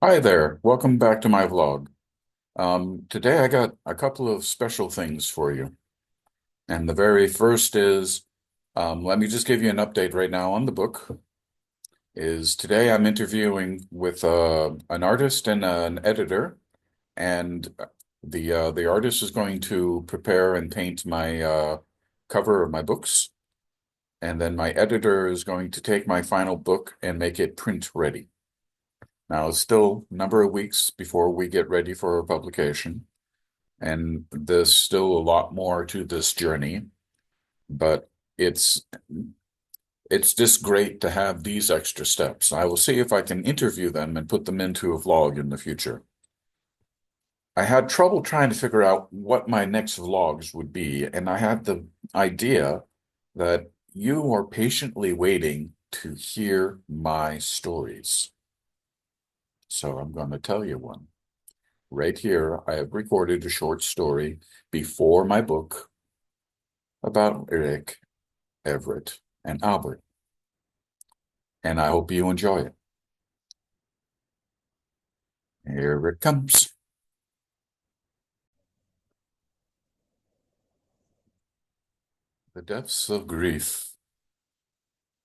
Hi there. Welcome back to my vlog. Today I got a couple of special things for you. And the very first is, let me just give you an update right now on the book. Is today I'm interviewing with an artist and an editor, and the artist is going to prepare and paint my cover of my books, and then my editor is going to take my final book and make it print ready. Now, it's still a number of weeks before we get ready for publication, and there's still a lot more to this journey, but it's it's just great to have these extra steps. I will see if I can interview them and put them into a vlog in the future. I had trouble trying to figure out what my next vlogs would be, and I had the idea that you are patiently waiting to hear my stories. So I'm going to tell you one. Right here, I have recorded a short story before my book about Rick, Everett, and Albert, and I hope you enjoy it. Here it comes. The depths of grief.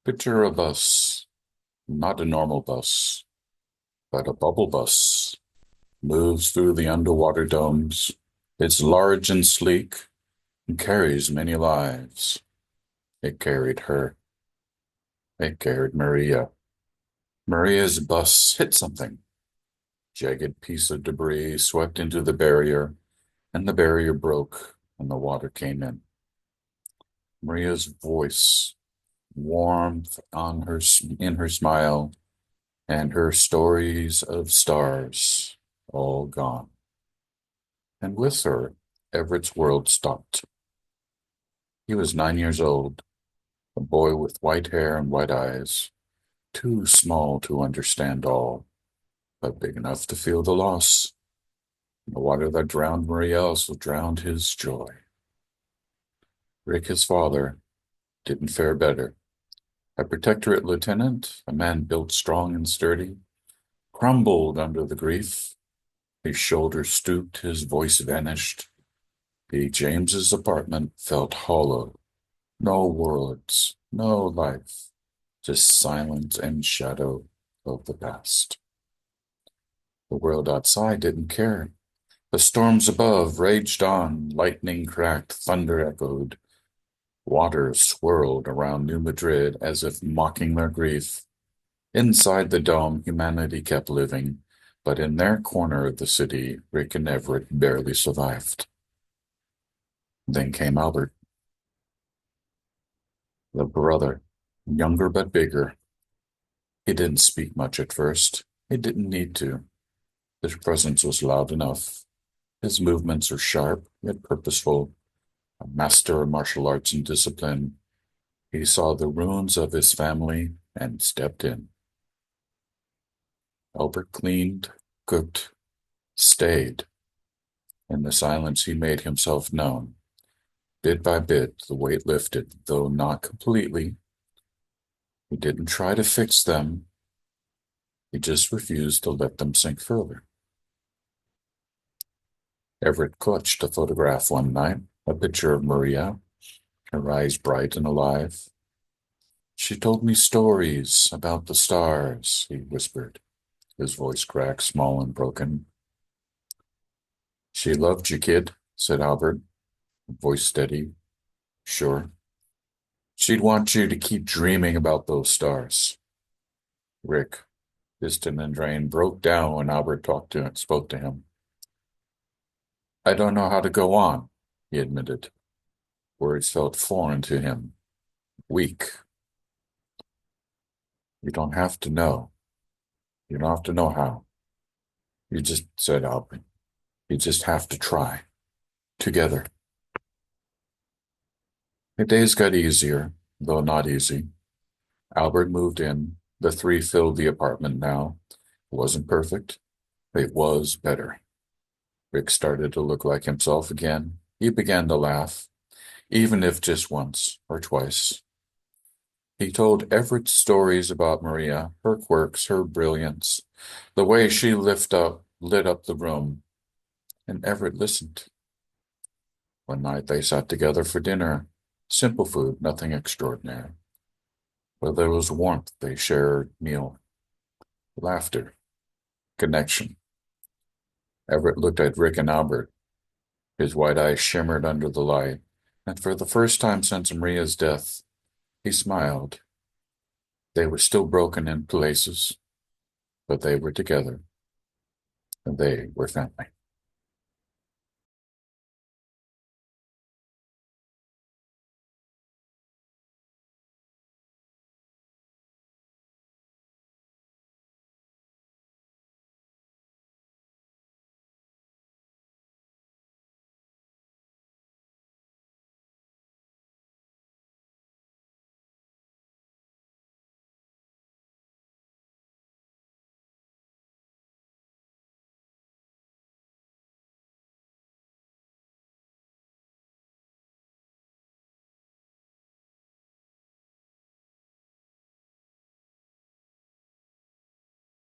Picture a bus, not a normal bus, but a bubble bus, moves through the underwater domes. It's large and sleek and carries many lives. It carried her. It carried Maria. Maria's bus hit something. Jagged piece of debris swept into the barrier, and the barrier broke, and the water came in. Maria's voice, warmth on her in her smile, and her stories of stars, all gone. And with her, Everett's world stopped. He was 9 years old, a boy with white hair and white eyes, too small to understand all, but big enough to feel the loss. The water that drowned Maria also drowned his joy. Rick, his father, didn't fare better. A protectorate lieutenant, a man built strong and sturdy, crumbled under the grief. His shoulders stooped, his voice vanished. P. James's apartment felt hollow. No words, no life, just silence and shadow of the past. The world outside didn't care. The storms above raged on, lightning cracked, thunder echoed. Water swirled around New Madrid as if mocking their grief. Inside the dome, humanity kept living, but in their corner of the city, Rick and Everett barely survived. Then came Albert, the brother, younger but bigger. He didn't speak much at first. He didn't need to. His presence was loud enough. His movements are sharp yet purposeful. A master of martial arts and discipline, he saw the ruins of his family and stepped in. Albert cleaned, cooked, stayed. In the silence, he made himself known. Bit by bit, the weight lifted, though not completely. He didn't try to fix them. He just refused to let them sink further. Everett clutched a photograph one night, a picture of Maria, her eyes bright and alive. She told me stories about the stars, he whispered, his voice cracked, small and broken. She loved you, kid, said Albert, voice steady. Sure. She'd want you to keep dreaming about those stars. Rick, distant and drained, broke down when Albert spoke to him. I don't know how to go on, he admitted. Words felt foreign to him, weak. You don't have to know. You don't have to know how. You just, said Albert, you just have to try. Together. The days got easier, though not easy. Albert moved in. The three filled the apartment now. It wasn't perfect. It was better. Rick started to look like himself again. He began to laugh, even if just once or twice. He told Everett stories about Maria, her quirks, her brilliance, the way she lit up the room, and Everett listened. One night they sat together for dinner. Simple food, nothing extraordinary. But there was warmth, they shared meal, laughter, connection. Everett looked at Rick and Albert. His white eyes shimmered under the light, and for the first time since Maria's death, he smiled. They were still broken in places, but they were together, and they were family.